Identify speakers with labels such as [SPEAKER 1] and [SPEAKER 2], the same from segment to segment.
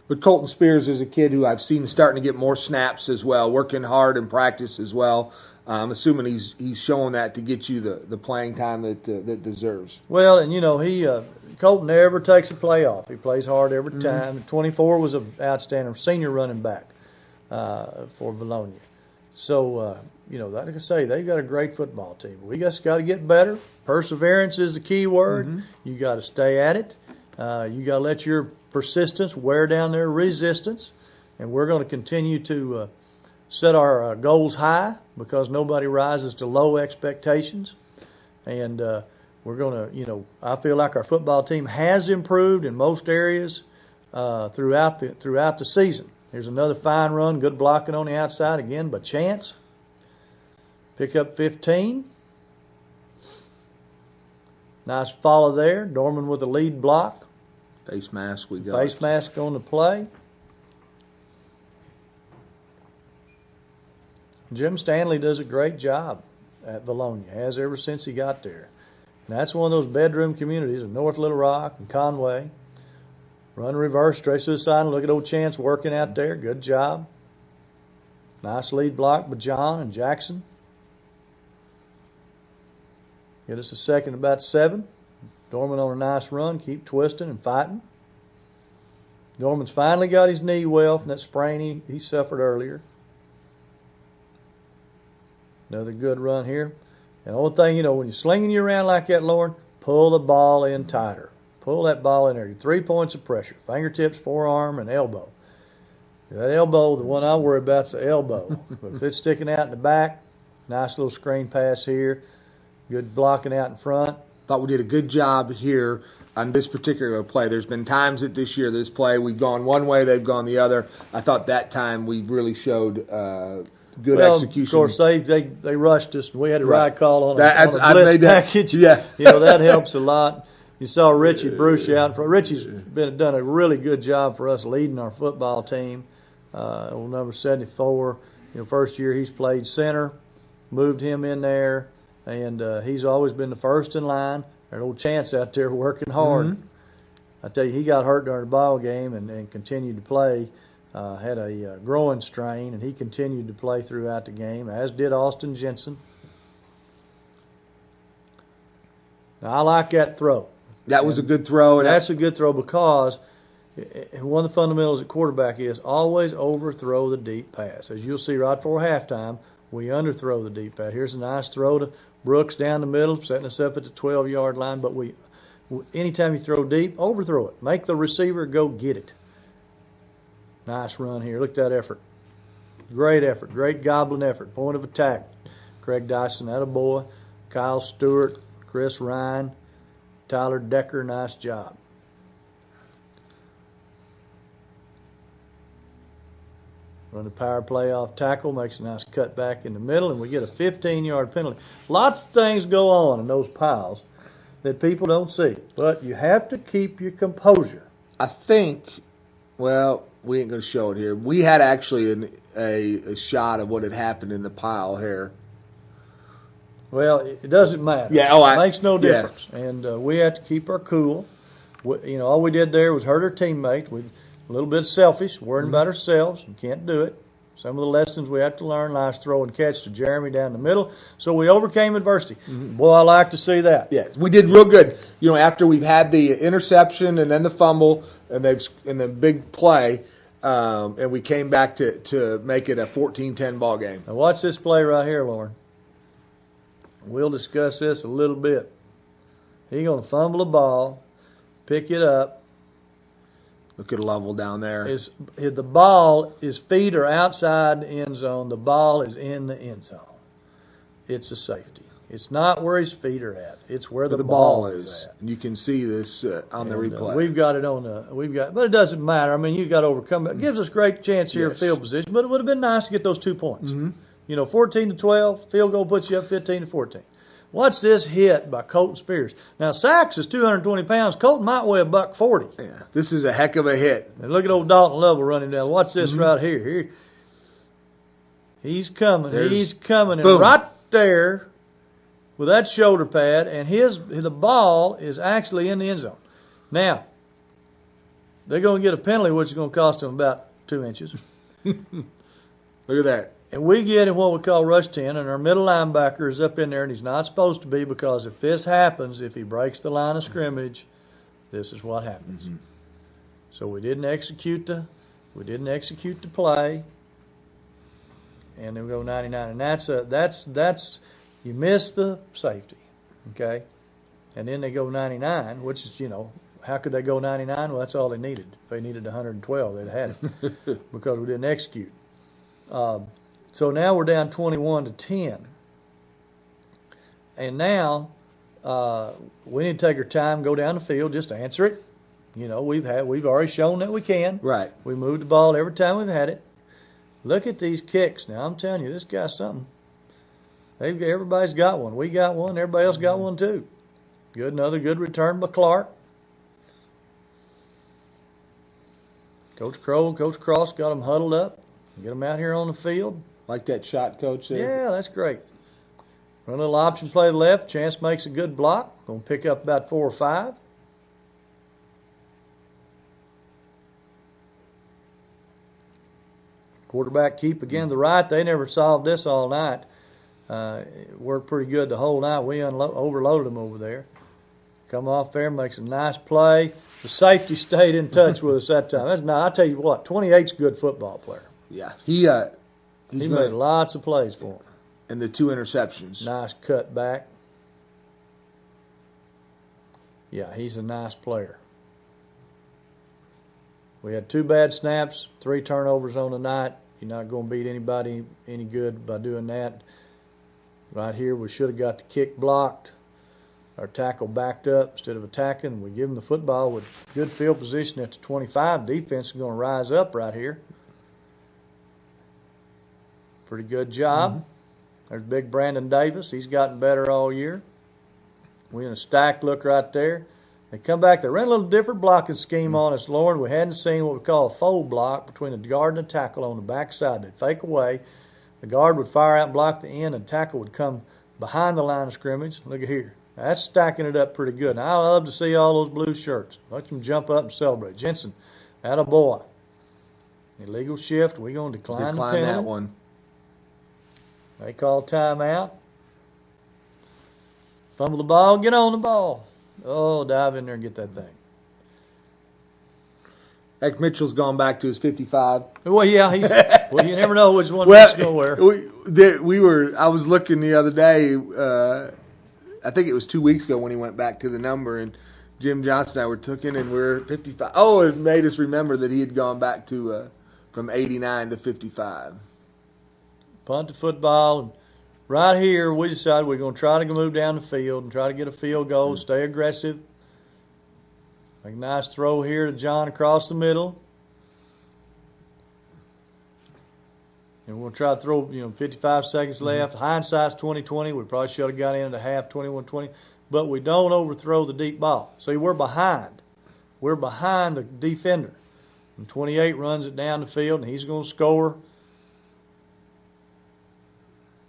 [SPEAKER 1] But Colton Spears is a kid who I've seen starting to get more snaps as well, working hard in practice as well. I'm assuming he's showing that to get you the playing time that deserves.
[SPEAKER 2] Well, and Colton never takes a play off. He plays hard every time. 24 was an outstanding senior running back for Vilonia. So, like I say, they've got a great football team. We just got to get better. Perseverance is the key word. You got to stay at it. You got to let your persistence wear down their resistance. And we're going to continue to set our goals high because nobody rises to low expectations. And we're going to, I feel like our football team has improved in most areas throughout the season. Here's another fine run, good blocking on the outside again by Chance. Pick up 15. Nice follow there. Dorman with a lead block.
[SPEAKER 1] Face mask we got.
[SPEAKER 2] Face mask on the play. Jim Stanley does a great job at Vilonia, has ever since he got there. And that's one of those bedroom communities of North Little Rock and Conway. Run reverse, stretch to the side, and look at old Chance working out there. Good job. Nice lead block by John and Jackson. Get us a second about 7. Dorman on a nice run. Keep twisting and fighting. Dorman's finally got his knee well from that sprain he suffered earlier. Another good run here. And the only thing, when you're slinging you around like that, Lauren, pull the ball in tighter. Pull that ball in there. 3 points of pressure. Fingertips, forearm, and elbow. That elbow, the one I worry about is the elbow. But if it's sticking out in the back, nice little screen pass here. Good blocking out in front.
[SPEAKER 1] Thought we did a good job here on this particular play. There's been times that this year, this play, we've gone one way, they've gone the other. I thought that time we really showed good execution.
[SPEAKER 2] Of course, they rushed us, and we had a ride call on a blitz package.
[SPEAKER 1] Yeah.
[SPEAKER 2] That helps a lot. You saw Richie Bruce out in front. Richie's done a really good job for us leading our football team. Old number 74. First year he's played center, moved him in there, and he's always been the first in line. There's old Chance out there working hard. I tell you, he got hurt during the ball game and continued to play. Had a groin strain, and he continued to play throughout the game, as did Austin Jensen. Now, I like that throw.
[SPEAKER 1] That was a good throw.
[SPEAKER 2] That's a good throw because one of the fundamentals at quarterback is always overthrow the deep pass. As you'll see right before halftime, we underthrow the deep pass. Here's a nice throw to Brooks down the middle, setting us up at the 12-yard line. But anytime you throw deep, overthrow it. Make the receiver go get it. Nice run here. Look at that effort. Great effort. Great gobbling effort. Point of attack. Craig Dyson, attaboy. Kyle Stewart, Chris Ryan, Tyler Decker, nice job. Run the power play off tackle, makes a nice cut back in the middle, and we get a 15-yard penalty. Lots of things go on in those piles that people don't see, but you have to keep your composure.
[SPEAKER 1] I think, well, we ain't going to show it here. We had actually a shot of what had happened in the pile here.
[SPEAKER 2] Well, it doesn't matter.
[SPEAKER 1] Yeah,
[SPEAKER 2] it makes no difference. Yeah. And we have to keep our cool. All we did there was hurt our teammates. We a little bit selfish, worrying about ourselves. We can't do it. Some of the lessons we have to learn. Nice throw and catch to Jeremy down the middle. So we overcame adversity. Boy, I like to see that.
[SPEAKER 1] Yeah, we did real good. After we've had the interception and then the fumble and the big play, and we came back to make it a 14-10 ball game.
[SPEAKER 2] Now watch this play right here, Lauren. We'll discuss this a little bit. He's going to fumble the ball, pick it up.
[SPEAKER 1] Look at the level down there.
[SPEAKER 2] The ball, his feet are outside the end zone. The ball is in the end zone. It's a safety. It's not where his feet are at. It's where the ball is at.
[SPEAKER 1] You can see this on the replay.
[SPEAKER 2] We've got it but it doesn't matter. I mean, you've got to overcome it. It gives us great chance here of field position, but it would have been nice to get those 2 points. 14-12, field goal puts you up 15-14. Watch this hit by Colton Spears. Now, Sachs is 220 pounds. Colton might weigh $140.
[SPEAKER 1] Yeah, this is a heck of a hit.
[SPEAKER 2] And look at old Dalton Lovell running down. Watch this right here. He's coming. He's coming. And right there with that shoulder pad, and the ball is actually in the end zone. Now, they're going to get a penalty, which is going to cost them about 2 inches.
[SPEAKER 1] Look at that.
[SPEAKER 2] And we get in what we call rush 10, and our middle linebacker is up in there, and he's not supposed to be, because if this happens, if he breaks the line of scrimmage, this is what happens. Mm-hmm. So we didn't execute the play, and then we go 99, and that's you miss the safety, okay, and then they go 99, which is, how could they go 99? Well, that's all they needed. If they needed 112, they'd had it because we didn't execute. So now we're down 21-10, and now we need to take our time, go down the field, just answer it. We've already shown that we can.
[SPEAKER 1] Right.
[SPEAKER 2] We moved the ball every time we've had it. Look at these kicks. Now I'm telling you, this guy's something. Everybody's got one. We got one. Everybody else got one too. Another good return by Clark. Coach Crow and Coach Cross got them huddled up. Get them out here on the field.
[SPEAKER 1] Like that shot, Coach said?
[SPEAKER 2] Yeah, that's great. Run a little option play to the left. Chance makes a good block. Going to pick up about 4 or 5. Quarterback keep again to the right. They never solved this all night. Worked pretty good the whole night. We overloaded them over there. Come off there, makes a nice play. The safety stayed in touch with us that time. I tell you what, 28's a good football player.
[SPEAKER 1] Yeah,
[SPEAKER 2] he made lots of plays for him.
[SPEAKER 1] And the 2 interceptions.
[SPEAKER 2] Nice cut back. Yeah, he's a nice player. We had 2 bad snaps, 3 turnovers on the night. You're not going to beat anybody any good by doing that. Right here, we should have got the kick blocked. Our tackle backed up instead of attacking. We give them the football with good field position at the 25. Defense is going to rise up right here. Pretty good job. Mm-hmm. There's big Brandon Davis. He's gotten better all year. We in a stacked look right there. They come back. They ran a little different blocking scheme on us, Lauren. We hadn't seen what we call a fold block between the guard and the tackle on the backside. They'd fake away. The guard would fire out and block the end, and the tackle would come behind the line of scrimmage. Look at here. That's stacking it up pretty good. Now, I love to see all those blue shirts. Let them jump up and celebrate. Jensen, atta boy. Illegal shift. We're going to decline the penalty.
[SPEAKER 1] That one.
[SPEAKER 2] They call timeout. Fumble the ball. Get on the ball. Oh, dive in there and get that thing.
[SPEAKER 1] Heck, Mitchell's gone back to his 55.
[SPEAKER 2] Well, yeah, well, you never know which one to go where.
[SPEAKER 1] I was looking the other day. I think it was 2 weeks ago when he went back to the number, and Jim Johnson and I were talking, and we're 55. Oh, it made us remember that he had gone back to from 89 to 55.
[SPEAKER 2] Punt the football, and right here we decided we're going to try to move down the field and try to get a field goal, stay aggressive. Make a nice throw here to John across the middle. And we'll try to throw, 55 seconds left. Mm-hmm. Hindsight's 20/20. We probably should have got into half 21-20. But we don't overthrow the deep ball. See, we're behind. We're behind the defender. And 28 runs it down the field, and he's going to score.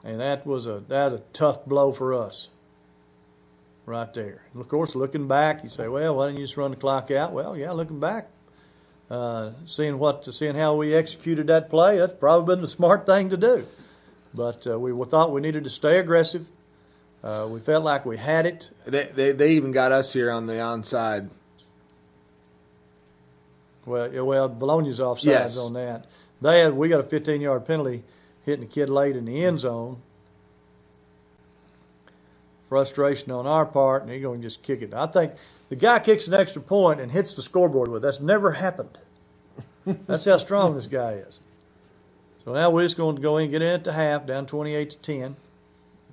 [SPEAKER 2] And that was a tough blow for us right there. And of course, looking back, you say, well, why didn't you just run the clock out? Well, yeah, looking back, seeing how we executed that play, that's probably been the smart thing to do. But we thought we needed to stay aggressive. We felt like we had it.
[SPEAKER 1] They even got us here on the onside.
[SPEAKER 2] Well, Vilonia's offsides on that. We got a 15-yard penalty hitting the kid late in the end zone. Frustration on our part, and he's going to just kick it. I think the guy kicks an extra point and hits the scoreboard with it. That's never happened. That's how strong this guy is. So now we're just going to go in and get in at the half, down 28-10.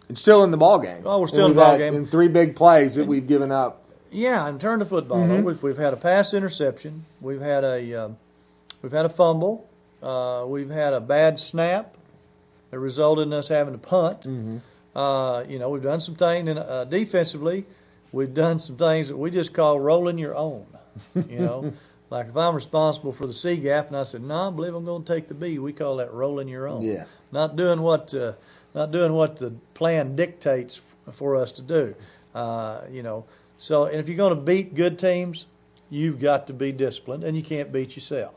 [SPEAKER 1] And still in the ball game.
[SPEAKER 2] Oh, we're still in the ball game.
[SPEAKER 1] In 3 big plays that we've given up.
[SPEAKER 2] Yeah, and turn the football. Mm-hmm. We've had a pass interception. We've had a fumble. We've had a bad snap that resulted in us having to punt. Mm-hmm. We've done some things defensively. We've done some things that we just call rolling your own. Like if I'm responsible for the C gap and I said, "No, I believe I'm going to take the B," we call that rolling your own.
[SPEAKER 1] Yeah.
[SPEAKER 2] Not doing what the plan dictates for us to do. So, and if you're going to beat good teams, you've got to be disciplined, and you can't beat yourself.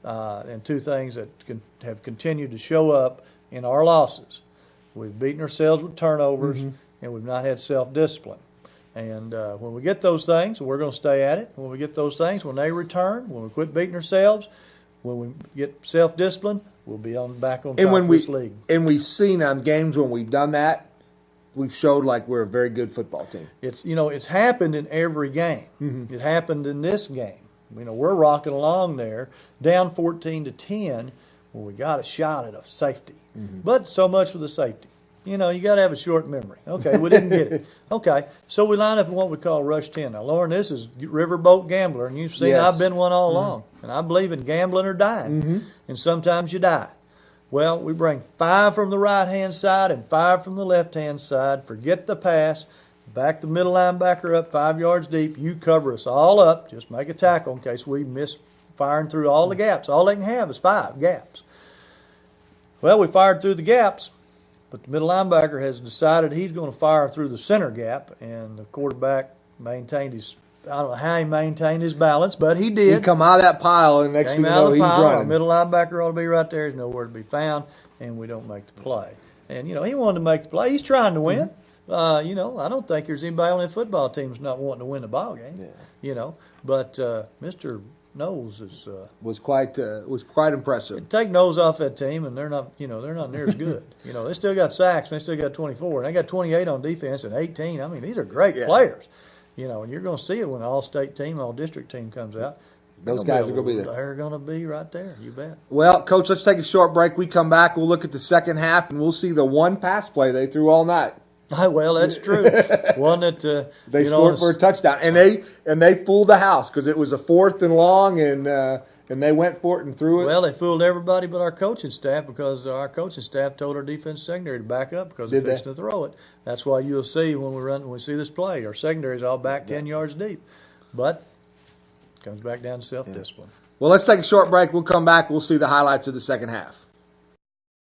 [SPEAKER 2] And two things that have continued to show up in our losses. We've beaten ourselves with turnovers, and we've not had self-discipline. And when we get those things, we're going to stay at it. When we get those things, when they return, when we quit beating ourselves, when we get self-discipline, we'll be back on top of this league.
[SPEAKER 1] And we've seen on games when we've done that, we've showed like we're a very good football team.
[SPEAKER 2] It's happened in every game. It happened in this game. We're rocking along there, down 14-10, when we got a shot at a safety. But so much for the safety. You got to have a short memory. Okay, we didn't get it. Okay, so we line up in what we call rush 10. Now, Lauren, this is riverboat gambler, and you've seen I've been one all along. And I believe in gambling or dying. And sometimes you die. Well, we bring 5 from the right-hand side and 5 from the left-hand side. Forget the pass. Back the middle linebacker up 5 yards deep. You cover us all up. Just make a tackle in case we miss firing through all the gaps. All they can have is 5 gaps. Well, we fired through the gaps, but the middle linebacker has decided he's going to fire through the center gap, and the quarterback maintained his – I don't know how he maintained his balance, but he did.
[SPEAKER 1] He come out of that pile, and next thing you know, he's running.
[SPEAKER 2] Our middle linebacker ought to be right there. He's nowhere to be found, and we don't make the play. And, he wanted to make the play. He's trying to win. I don't think there's anybody on that football team that's not wanting to win the ball game. But Mr. Knowles
[SPEAKER 1] was quite impressive.
[SPEAKER 2] Take Knowles off that team, and they're not near as good. They still got sacks, and they still got 24, and they got 28 on defense and 18. I mean, these are great players. And you're going to see it when the all-state team, all-district team comes out.
[SPEAKER 1] Those guys are going to be there.
[SPEAKER 2] They're going to be right there. You bet.
[SPEAKER 1] Well, Coach, let's take a short break. We come back. We'll look at the second half, and we'll see the one pass play they threw all night.
[SPEAKER 2] Well, that's true. One that
[SPEAKER 1] they scored for a touchdown, and they fooled the house because it was a 4th and long, and they went for it and threw it.
[SPEAKER 2] Well, they fooled everybody but our coaching staff because our coaching staff told our defense secondary to back up because they're fixing to throw it. That's why you'll see when we see this play, our secondary's all back 10 yards deep, but it comes back down to self-discipline.
[SPEAKER 1] Well, let's take a short break. We'll come back. We'll see the highlights of the second half.